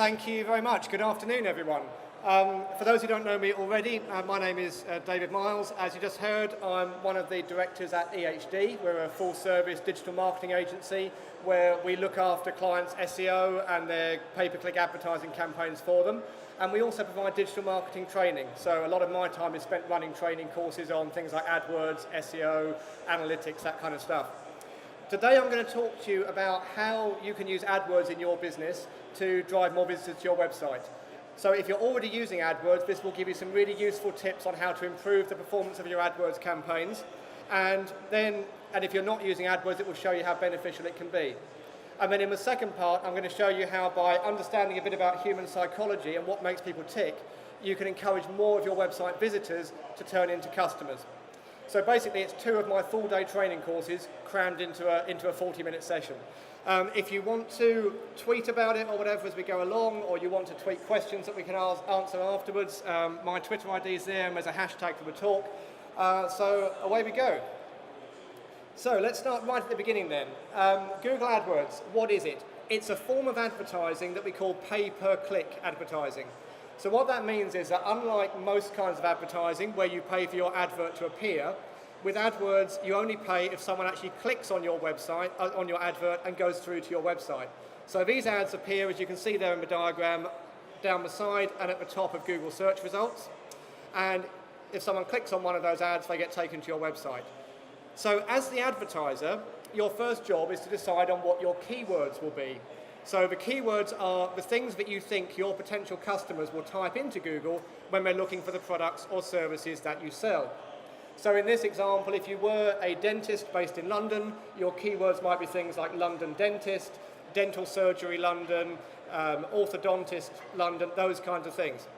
Thank you very much. Good afternoon, everyone. For those who don't know me already, my name is David Miles. As you just heard, I'm one of the directors at EHD. We're a full-service digital marketing agency where we look after clients' SEO and their pay-per-click advertising campaigns for them. And we also provide digital marketing training. So a lot of my time is spent running training courses on things like AdWords, SEO, analytics, that kind of stuff. Today I'm going to talk to you about how you can use AdWords in your business to drive more visitors to your website. So if you're already using AdWords, this will give you some really useful tips on how to improve the performance of your AdWords campaigns. And if you're not using AdWords, it will show you how beneficial it can be. And then in the second part, I'm going to show you how, by understanding a bit about human psychology and what makes people tick, you can encourage more of your website visitors to turn into customers. So basically, it's 2 of my full-day training courses crammed into a 40-minute session. If you want to tweet about it or whatever as we go along, or you want to tweet questions that we can answer afterwards, my Twitter ID is there and there's a hashtag for the talk. So away we go. So let's start right at the beginning then. Google AdWords, what is it? It's a form of advertising that we call pay-per-click advertising. So what that means is that unlike most kinds of advertising where you pay for your advert to appear, with AdWords you only pay if someone actually clicks on your website, on your advert, and goes through to your website. So these ads appear, as you can see there in the diagram, down the side and at the top of Google search results. And if someone clicks on one of those ads, they get taken to your website. So as the advertiser, your first job is to decide on what your keywords will be. So the keywords are the things that you think your potential customers will type into Google when they're looking for the products or services that you sell. So in this example, if you were a dentist based in London, your keywords might be things like London dentist, dental surgery London, orthodontist London, those kinds of things.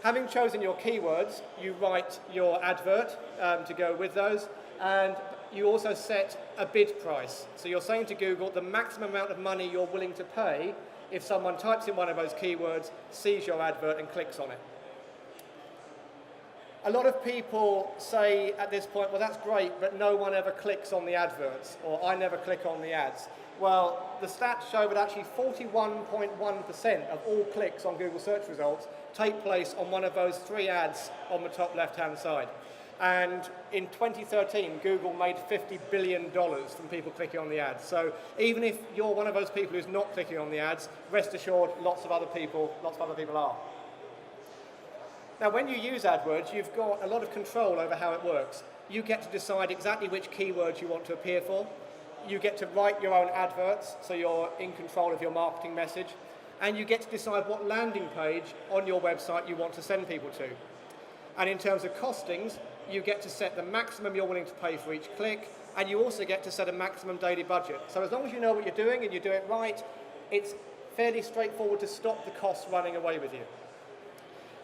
Having chosen your keywords, you write your advert to go with those, and you also set a bid price. So you're saying to Google the maximum amount of money you're willing to pay if someone types in one of those keywords, sees your advert and clicks on it. A lot of people say at this point, well, that's great, but no one ever clicks on the adverts, or I never click on the ads. Well, the stats show that actually 41.1% of all clicks on Google search results take place on one of those 3 ads on the top left-hand side. And in 2013, Google made $50 billion from people clicking on the ads. So even if you're one of those people who's not clicking on the ads, rest assured, lots of other people are. Now, when you use AdWords, you've got a lot of control over how it works. You get to decide exactly which keywords you want to appear for. You get to write your own adverts, so you're in control of your marketing message. And you get to decide what landing page on your website you want to send people to. And in terms of costings, you get to set the maximum you're willing to pay for each click, and you also get to set a maximum daily budget. So as long as you know what you're doing and you do it right, it's fairly straightforward to stop the costs running away with you.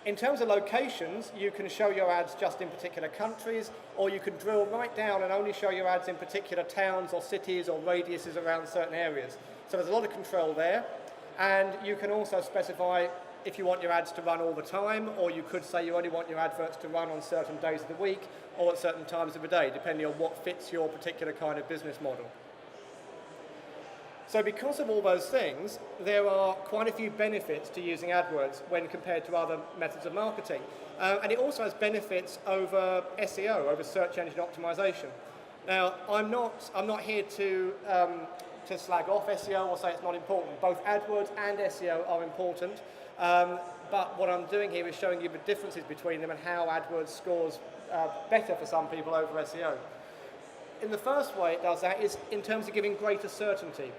In terms of locations, you can show your ads just in particular countries, or you can drill right down and only show your ads in particular towns or cities or radiuses around certain areas. So there's a lot of control there, and you can also specify if you want your ads to run all the time, or you could say you only want your adverts to run on certain days of the week or at certain times of the day, depending on what fits your particular kind of business model. So because of all those things, there are quite a few benefits to using AdWords when compared to other methods of marketing. And it also has benefits over SEO, over search engine optimization. Now, I'm not here to slag off SEO or say it's not important. Both AdWords and SEO are important. But what I'm doing here is showing you the differences between them and how AdWords scores better for some people over SEO. In the first way it does that is in terms of giving greater certainty.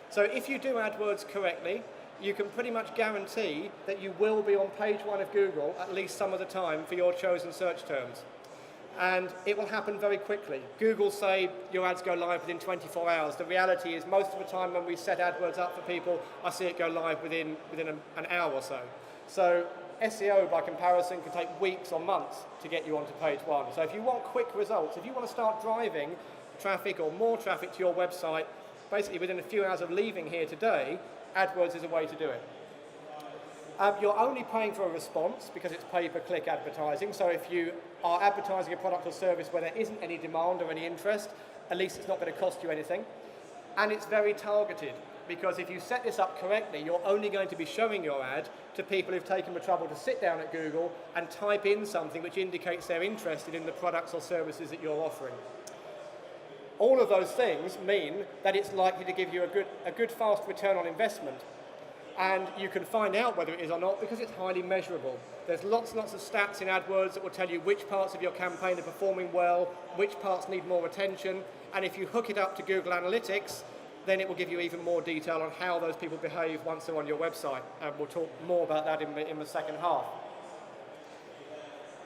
So if you do AdWords correctly, you can pretty much guarantee that you will be on page 1 of Google at least some of the time for your chosen search terms. And it will happen very quickly. Google say your ads go live within 24 hours. The reality is most of the time when we set AdWords up for people, I see it go live within an hour or so. So SEO, by comparison, can take weeks or months to get you onto page 1. So if you want quick results, if you want to start driving traffic or more traffic to your website, basically within a few hours of leaving here today, AdWords is a way to do it. You're only paying for a response because it's pay-per-click advertising. So if you are advertising a product or service where there isn't any demand or any interest, at least it's not going to cost you anything. And it's very targeted because if you set this up correctly, you're only going to be showing your ad to people who've taken the trouble to sit down at Google and type in something which indicates they're interested in the products or services that you're offering. All of those things mean that it's likely to give you a good fast return on investment. And you can find out whether it is or not because it's highly measurable. There's lots and lots of stats in AdWords that will tell you which parts of your campaign are performing well, which parts need more attention, and if you hook it up to Google Analytics, then it will give you even more detail on how those people behave once they're on your website. And we'll talk more about that in the second half.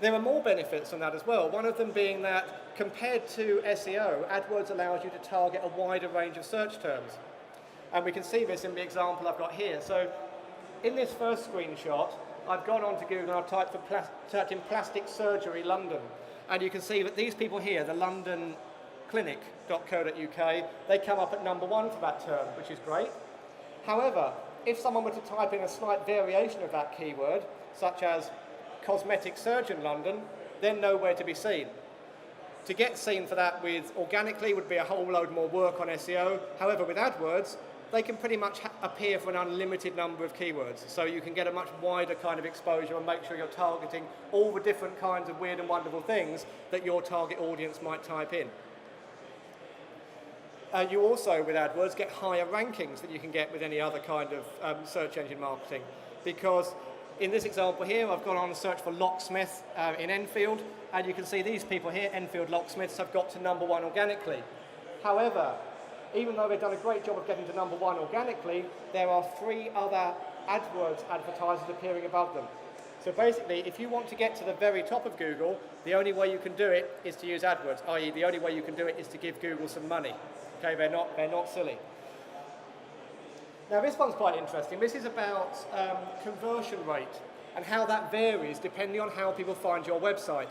There are more benefits than that as well, one of them being that compared to SEO, AdWords allows you to target a wider range of search terms. And we can see this in the example I've got here. So in this first screenshot, I've gone onto Google and I've typed in plastic surgery London. And you can see that these people here, the London clinic.co.uk, they come up at number 1 for that term, which is great. However, if someone were to type in a slight variation of that keyword, such as cosmetic surgeon London, then nowhere to be seen. To get seen for that organically would be a whole load more work on SEO. However, with AdWords, they can pretty much appear for an unlimited number of keywords. So you can get a much wider kind of exposure and make sure you're targeting all the different kinds of weird and wonderful things that your target audience might type in. You also, with AdWords, get higher rankings than you can get with any other kind of search engine marketing. Because in this example here, I've gone on and searched for locksmith in Enfield, and you can see these people here, Enfield locksmiths, have got to number 1 organically. However, even though they've done a great job of getting to number 1 organically, there are 3 other AdWords advertisers appearing above them. So basically, if you want to get to the very top of Google, the only way you can do it is to use AdWords, i.e. the only way you can do it is to give Google some money. Okay, they're not silly. Now this one's quite interesting. This is about conversion rate and how that varies depending on how people find your website.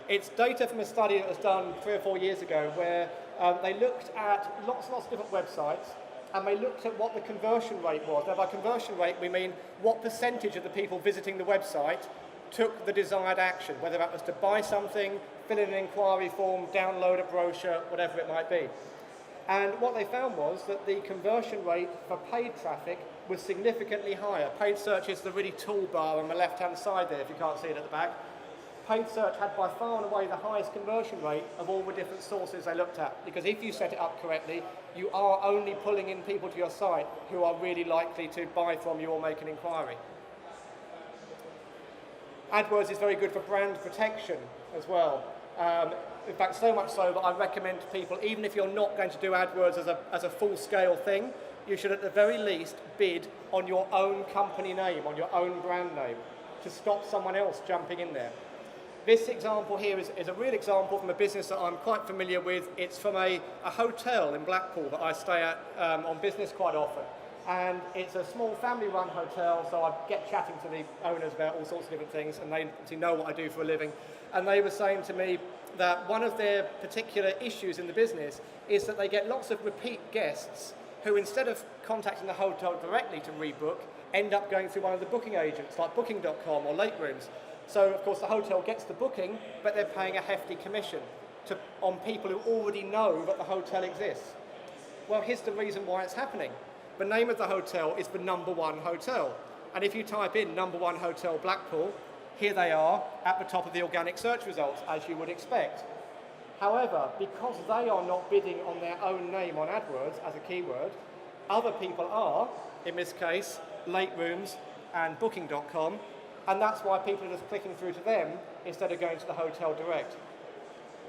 It's data from a study that was done 3 or 4 years ago where they looked at lots and lots of different websites and they looked at what the conversion rate was. Now by conversion rate we mean what percentage of the people visiting the website took the desired action, whether that was to buy something, fill in an inquiry form, download a brochure, whatever it might be. And what they found was that the conversion rate for paid traffic was significantly higher. Paid search is the really toolbar on the left-hand side there, if you can't see it at the back. Paid search had by far and away the highest conversion rate of all the different sources they looked at. Because if you set it up correctly, you are only pulling in people to your site who are really likely to buy from you or make an inquiry. AdWords is very good for brand protection as well. In fact, so much so that I recommend to people, even if you're not going to do AdWords as a full-scale thing, you should at the very least bid on your own company name, on your own brand name, to stop someone else jumping in there. This example here is a real example from a business that I'm quite familiar with. It's from a hotel in Blackpool that I stay at on business quite often. And it's a small family-run hotel, so I get chatting to the owners about all sorts of different things, and they obviously know what I do for a living. And they were saying to me that one of their particular issues in the business is that they get lots of repeat guests who, instead of contacting the hotel directly to rebook, end up going through one of the booking agents like Booking.com or Late Rooms. So, of course, the hotel gets the booking, but they're paying a hefty commission on people who already know that the hotel exists. Well, here's the reason why it's happening. The name of the hotel is the number 1 hotel. And if you type in number 1 hotel Blackpool, here they are at the top of the organic search results, as you would expect. However, because they are not bidding on their own name on AdWords as a keyword, other people are, in this case, Late Rooms and Booking.com, and that's why people are just clicking through to them instead of going to the hotel direct.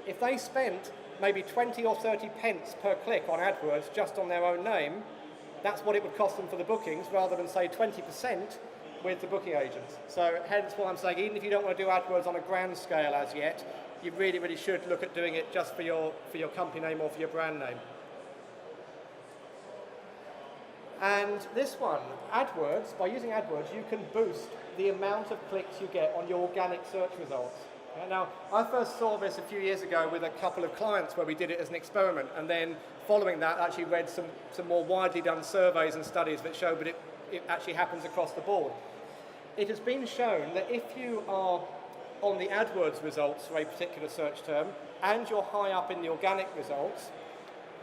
If they spent maybe 20 or 30 pence per click on AdWords just on their own name, that's what it would cost them for the bookings, rather than say 20% with the booking agents. So hence why I'm saying, even if you don't want to do AdWords on a grand scale as yet, you really, really should look at doing it just for your company name or for your brand name. And this one, AdWords, by using AdWords, you can boost the amount of clicks you get on your organic search results. Now, I first saw this a few years ago with a couple of clients where we did it as an experiment, and then following that, I actually read some more widely done surveys and studies that show that it actually happens across the board. It has been shown that if you are on the AdWords results for a particular search term, and you're high up in the organic results,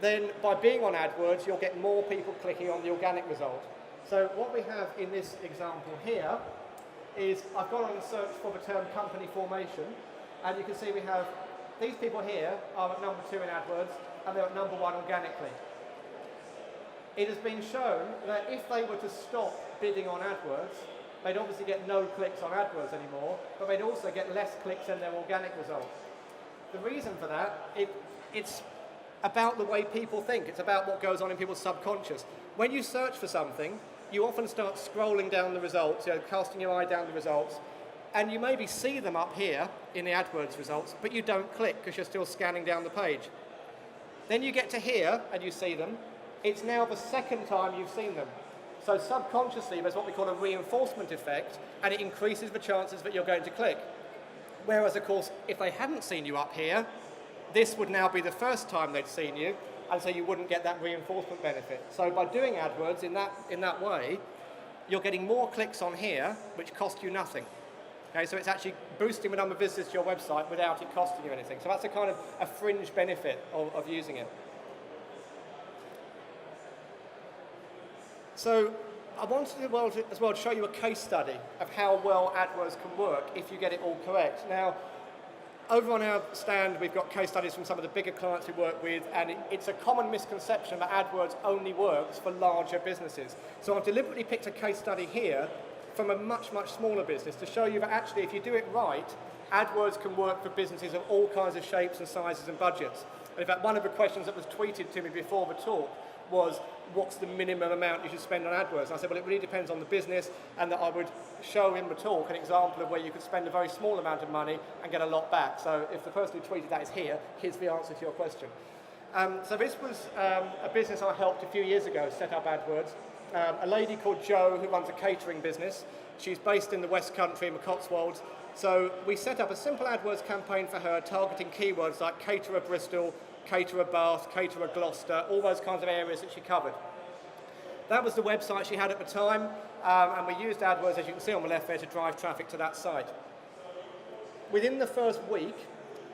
then by being on AdWords, you'll get more people clicking on the organic result. So what we have in this example here is I've gone on and searched for the term company formation, and you can see we have these people here are at number 2 in AdWords, and they're at number 1 organically. It has been shown that if they were to stop bidding on AdWords, they'd obviously get no clicks on AdWords anymore, but they'd also get less clicks in their organic results. The reason for that, it's about the way people think. It's about what goes on in people's subconscious. When you search for something, you often start scrolling down the results, casting your eye down the results, and you maybe see them up here in the AdWords results, but you don't click because you're still scanning down the page. Then you get to here and you see them. It's now the second time you've seen them. So subconsciously, there's what we call a reinforcement effect, and it increases the chances that you're going to click. Whereas, of course, if they hadn't seen you up here, this would now be the first time they'd seen you, and so you wouldn't get that reinforcement benefit. So by doing AdWords in that way, you're getting more clicks on here, which cost you nothing. Okay, so it's actually boosting the number of visitors to your website without it costing you anything. So that's a kind of a fringe benefit of using it. So I wanted as well to show you a case study of how well AdWords can work if you get it all correct. Now, over on our stand, we've got case studies from some of the bigger clients we work with, and it's a common misconception that AdWords only works for larger businesses. So I've deliberately picked a case study here from a much, much smaller business to show you that actually if you do it right, AdWords can work for businesses of all kinds of shapes and sizes and budgets. And in fact, one of the questions that was tweeted to me before the talk was, what's the minimum amount you should spend on AdWords? And I said, well, it really depends on the business, and that I would show in the talk an example of where you could spend a very small amount of money and get a lot back. So if the person who tweeted that is here, here's the answer to your question. So this was a business I helped a few years ago set up AdWords. A lady called Jo who runs a catering business. She's based in the West Country in the Cotswolds. So we set up a simple AdWords campaign for her targeting keywords like caterer Bristol, caterer Bath, caterer Gloucester, all those kinds of areas that she covered. That was the website she had at the time, and we used AdWords, as you can see on the left there, to drive traffic to that site. Within the first week,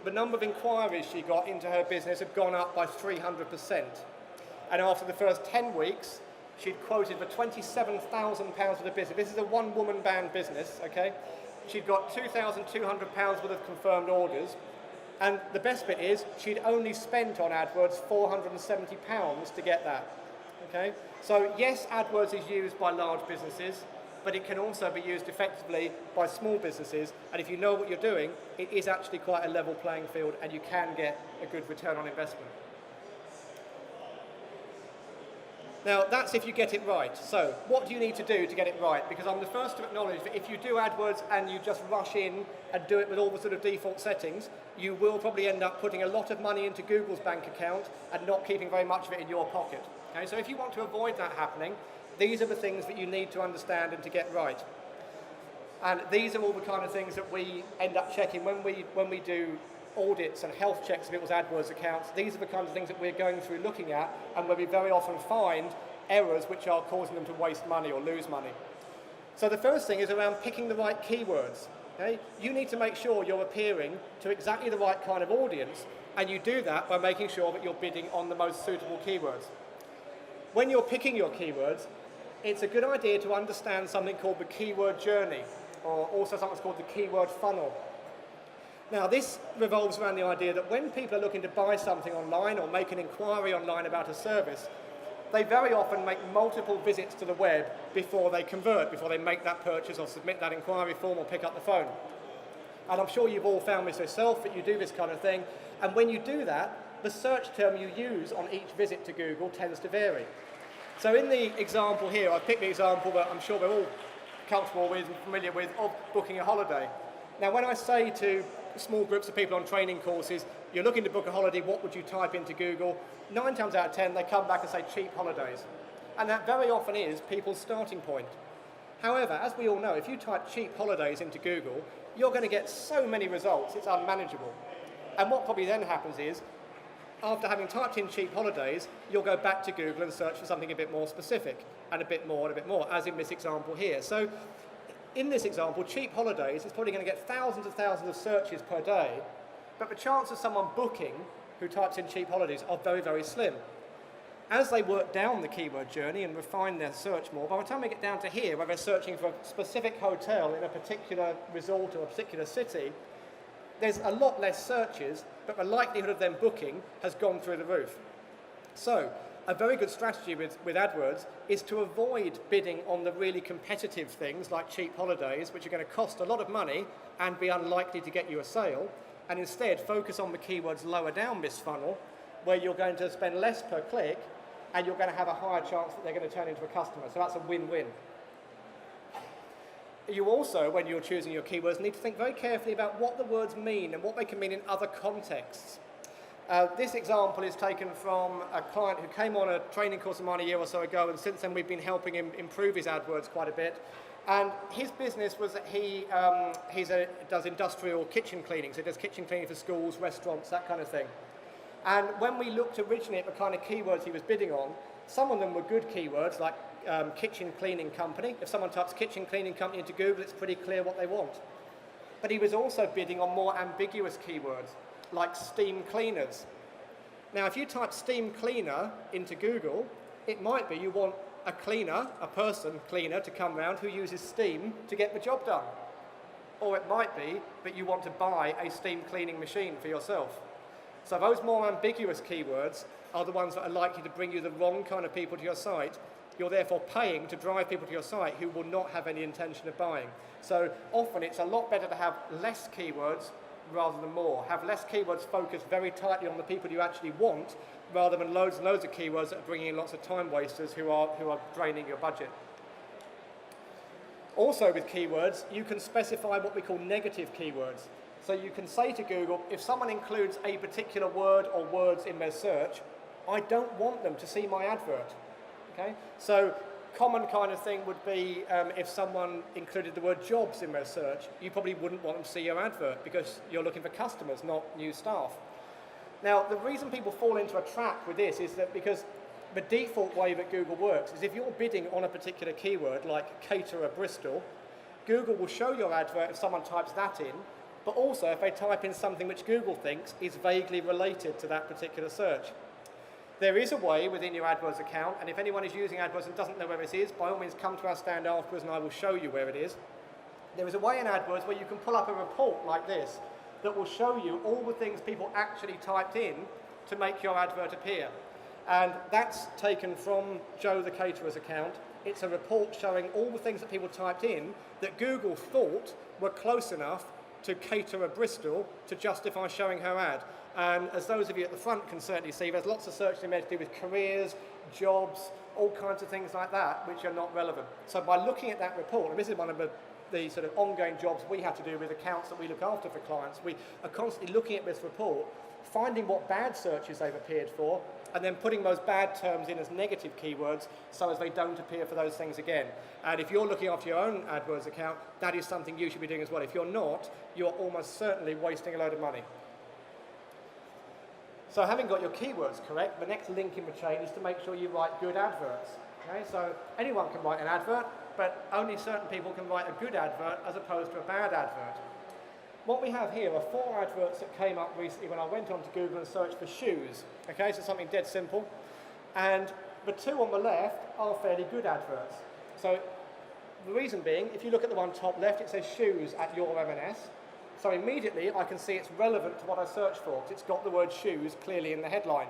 the number of inquiries she got into her business had gone up by 300%. And after the first 10 weeks, she'd quoted for £27,000 worth of business. This is a one-woman band business, okay? She'd got £2,200 worth of confirmed orders. And the best bit is, she'd only spent on AdWords £470 to get that, okay? So yes, AdWords is used by large businesses, but it can also be used effectively by small businesses. And if you know what you're doing, it is actually quite a level playing field, and you can get a good return on investment. Now, that's if you get it right. So what do you need to do to get it right? Because I'm the first to acknowledge that if you do AdWords and you just rush in and do it with all the sort of default settings, you will probably end up putting a lot of money into Google's bank account and not keeping very much of it in your pocket. Okay, so if you want to avoid that happening, these are the things that you need to understand and to get right. And these are all the kind of things that we end up checking when we do audits and health checks of people's AdWords accounts. These are the kinds of things that we're going through looking at, and where we very often find errors which are causing them to waste money or lose money. So the first thing is around picking the right keywords. Okay? You need to make sure you're appearing to exactly the right kind of audience, and you do that by making sure that you're bidding on the most suitable keywords. When you're picking your keywords, it's a good idea to understand something called the keyword journey, or also something called the keyword funnel. Now, this revolves around the idea that when people are looking to buy something online or make an inquiry online about a service, they very often make multiple visits to the web before they convert, before they make that purchase or submit that inquiry form or pick up the phone. And I'm sure you've all found this yourself, that you do this kind of thing. And when you do that, the search term you use on each visit to Google tends to vary. So in the example here, I've picked the example that I'm sure we're all comfortable with and familiar with of booking a holiday. Now, when I say to small groups of people on training courses, you're looking to book a holiday, what would you type into Google? 9 times out of 10, they come back and say cheap holidays. And that very often is people's starting point. However, as we all know, if you type cheap holidays into Google, you're going to get so many results, it's unmanageable. And what probably then happens is, after having typed in cheap holidays, you'll go back to Google and search for something a bit more specific, and a bit more, as in this example here. So, in this example, cheap holidays is probably going to get thousands and thousands of searches per day, but the chance of someone booking who types in cheap holidays are very, very slim. As they work down the keyword journey and refine their search more, by the time they get down to here, where they're searching for a specific hotel in a particular resort or a particular city, there's a lot less searches, but the likelihood of them booking has gone through the roof. So, a very good strategy with AdWords is to avoid bidding on the really competitive things like cheap holidays, which are going to cost a lot of money and be unlikely to get you a sale, and instead focus on the keywords lower down this funnel, where you're going to spend less per click and you're going to have a higher chance that they're going to turn into a customer. So that's a win-win. You also, when you're choosing your keywords, need to think very carefully about what the words mean and what they can mean in other contexts. This example is taken from a client who came on a training course of mine a year or so ago, and since then we've been helping him improve his AdWords quite a bit. And his business was that he does industrial kitchen cleaning, so he does kitchen cleaning for schools, restaurants, that kind of thing. And when we looked originally at the kind of keywords he was bidding on, some of them were good keywords like kitchen cleaning company. If someone types kitchen cleaning company into Google, it's pretty clear what they want. But he was also bidding on more ambiguous keywords like steam cleaners. Now, if you type steam cleaner into Google, it might be you want a cleaner, a person cleaner, to come round who uses steam to get the job done. Or it might be that you want to buy a steam cleaning machine for yourself. So those more ambiguous keywords are the ones that are likely to bring you the wrong kind of people to your site. You're therefore paying to drive people to your site who will not have any intention of buying. So often it's a lot better to have less keywords rather than more. Have less keywords focused very tightly on the people you actually want, rather than loads and loads of keywords that are bringing in lots of time wasters who are draining your budget. Also with keywords, you can specify what we call negative keywords. So you can say to Google, if someone includes a particular word or words in their search, I don't want them to see my advert. Okay? So common kind of thing would be if someone included the word jobs in their search, you probably wouldn't want them to see your advert because you're looking for customers, not new staff. Now, the reason people fall into a trap with this is that because the default way that Google works is if you're bidding on a particular keyword like caterer Bristol, Google will show your advert if someone types that in, but also if they type in something which Google thinks is vaguely related to that particular search. There is a way within your AdWords account, and if anyone is using AdWords and doesn't know where it is, by all means come to our stand afterwards and I will show you where it is. There is a way in AdWords where you can pull up a report like this that will show you all the things people actually typed in to make your advert appear. And that's taken from Joe the Caterer's account. It's a report showing all the things that people typed in that Google thought were close enough to caterer Bristol to justify showing her ad. And as those of you at the front can certainly see, there's lots of search in there to do with careers, jobs, all kinds of things like that, which are not relevant. So by looking at that report, and this is one of the sort of ongoing jobs we have to do with accounts that we look after for clients, we are constantly looking at this report, finding what bad searches they've appeared for, and then putting those bad terms in as negative keywords so as they don't appear for those things again. And if you're looking after your own AdWords account, that is something you should be doing as well. If you're not, you're almost certainly wasting a load of money. So having got your keywords correct, the next link in the chain is to make sure you write good adverts. Okay? So anyone can write an advert, but only certain people can write a good advert as opposed to a bad advert. What we have here are 4 adverts that came up recently when I went onto Google and searched for shoes. Okay, so something dead simple. And the 2 on the left are fairly good adverts. So the reason being, if you look at the one top left, it says shoes at your M&S. So immediately I can see it's relevant to what I searched for, because it's got the word shoes clearly in the headline.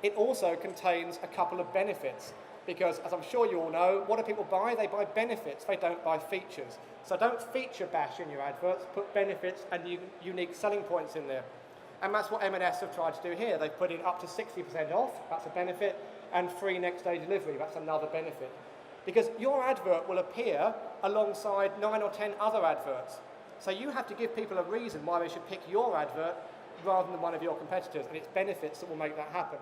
It also contains a couple of benefits, because as I'm sure you all know, what do people buy? They buy benefits, they don't buy features. So don't feature bash in your adverts, put benefits and unique selling points in there. And that's what M&S have tried to do here. They've put in up to 60% off, that's a benefit, and free next day delivery, that's another benefit. Because your advert will appear alongside 9 or 10 other adverts. So you have to give people a reason why they should pick your advert rather than one of your competitors, and it's benefits that will make that happen.